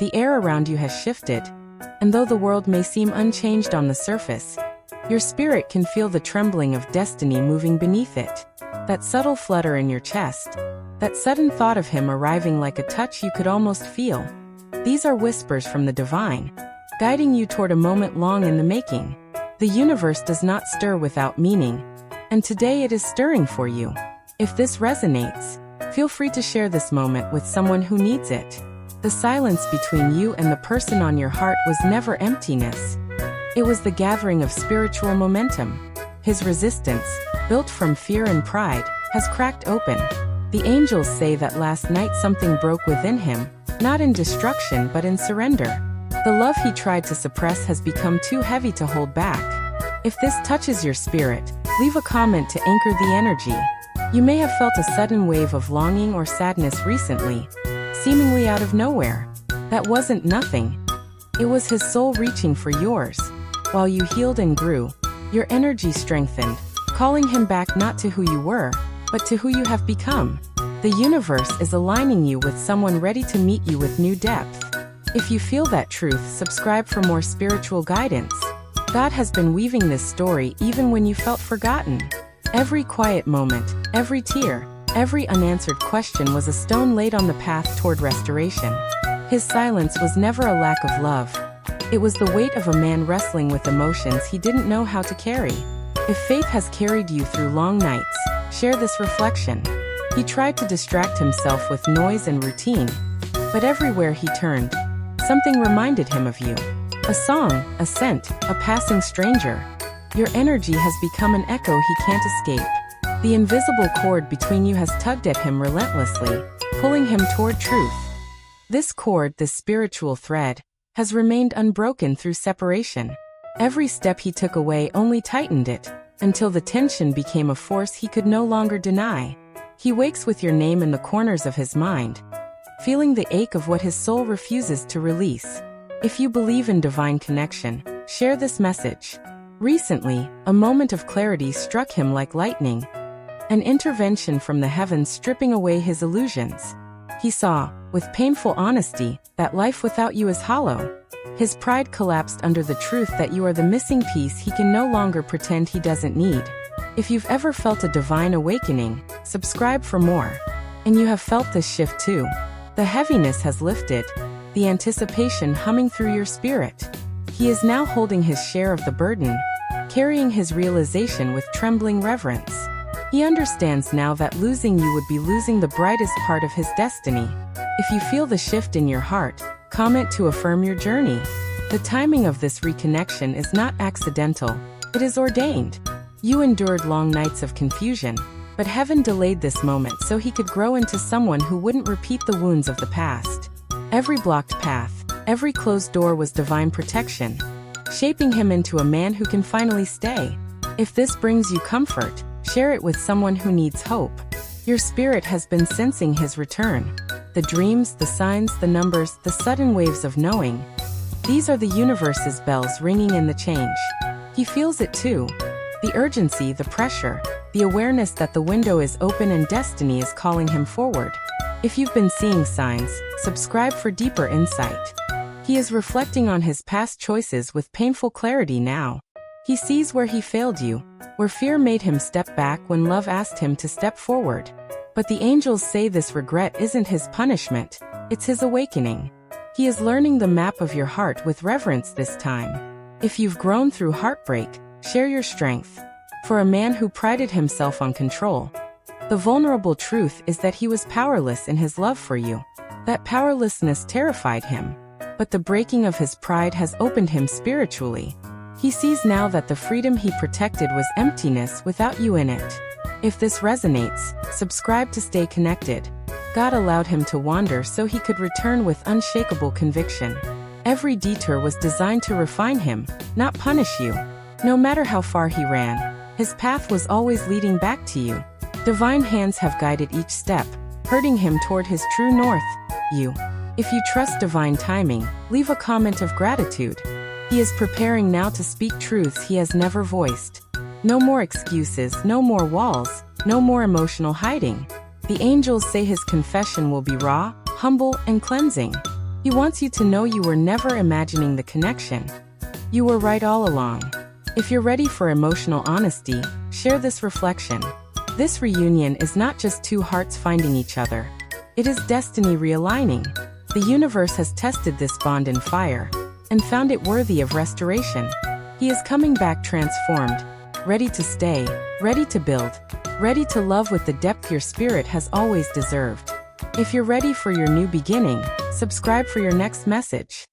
The air around you has shifted, and though the world may seem unchanged on the surface, your spirit can feel the trembling of destiny moving beneath it. That subtle flutter in your chest, that sudden thought of him arriving like a touch you could almost feel. These are whispers from the divine, guiding you toward a moment long in the making. The universe does not stir without meaning, and today it is stirring for you. If this resonates, feel free to share this moment with someone who needs it. The silence between you and the person on your heart was never emptiness. It was the gathering of spiritual momentum. His resistance, built from fear and pride, has cracked open. The angels say that last night something broke within him, not in destruction but in surrender. The love he tried to suppress has become too heavy to hold back. If this touches your spirit, leave a comment to anchor the energy. You may have felt a sudden wave of longing or sadness recently, seemingly out of nowhere. That wasn't nothing. It was his soul reaching for yours. While you healed and grew, your energy strengthened, calling him back not to who you were, but to who you have become. The universe is aligning you with someone ready to meet you with new depth. If you feel that truth, subscribe for more spiritual guidance. God has been weaving this story even when you felt forgotten. Every quiet moment, every tear, every unanswered question was a stone laid on the path toward restoration. His silence was never a lack of love. It was the weight of a man wrestling with emotions he didn't know how to carry. If faith has carried you through long nights, share this reflection. He tried to distract himself with noise and routine, but everywhere he turned, something reminded him of you. A song, a scent, a passing stranger. Your energy has become an echo he can't escape. The invisible cord between you has tugged at him relentlessly, pulling him toward truth. This cord, this spiritual thread, has remained unbroken through separation. Every step he took away only tightened it, until the tension became a force he could no longer deny. He wakes with your name in the corners of his mind, feeling the ache of what his soul refuses to release. If you believe in divine connection, share this message. Recently, a moment of clarity struck him like lightning, an intervention from the heavens stripping away his illusions. He saw, with painful honesty, that life without you is hollow. His pride collapsed under the truth that you are the missing piece he can no longer pretend he doesn't need. If you've ever felt a divine awakening, subscribe for more. And you have felt this shift too. The heaviness has lifted, the anticipation humming through your spirit. He is now holding his share of the burden, carrying his realization with trembling reverence. He understands now that losing you would be losing the brightest part of his destiny. If you feel the shift in your heart, comment to affirm your journey. The timing of this reconnection is not accidental, it is ordained. You endured long nights of confusion, but heaven delayed this moment so he could grow into someone who wouldn't repeat the wounds of the past. Every blocked path, every closed door was divine protection, shaping him into a man who can finally stay. If this brings you comfort, share it with someone who needs hope. Your spirit has been sensing his return. The dreams, the signs, the numbers, the sudden waves of knowing. These are the universe's bells ringing in the change. He feels it too. The urgency, the pressure, the awareness that the window is open and destiny is calling him forward. If you've been seeing signs, subscribe for deeper insight. He is reflecting on his past choices with painful clarity now. He sees where he failed you, where fear made him step back when love asked him to step forward. But the angels say this regret isn't his punishment, it's his awakening. He is learning the map of your heart with reverence this time. If you've grown through heartbreak, share your strength. For a man who prided himself on control, the vulnerable truth is that he was powerless in his love for you. That powerlessness terrified him. But the breaking of his pride has opened him spiritually. He sees now that the freedom he protected was emptiness without you in it. If this resonates, subscribe to stay connected. God allowed him to wander so he could return with unshakable conviction. Every detour was designed to refine him, not punish you. No matter how far he ran, his path was always leading back to you. Divine hands have guided each step, herding him toward his true north, you. If you trust divine timing, leave a comment of gratitude. He is preparing now to speak truths he has never voiced. No more excuses, no more walls, no more emotional hiding. The angels say his confession will be raw, humble, and cleansing. He wants you to know you were never imagining the connection. You were right all along. If you're ready for emotional honesty, share this reflection. This reunion is not just two hearts finding each other. It is destiny realigning. The universe has tested this bond in fire and found it worthy of restoration. He is coming back transformed, ready to stay, ready to build, ready to love with the depth your spirit has always deserved. If you're ready for your new beginning, subscribe for your next message.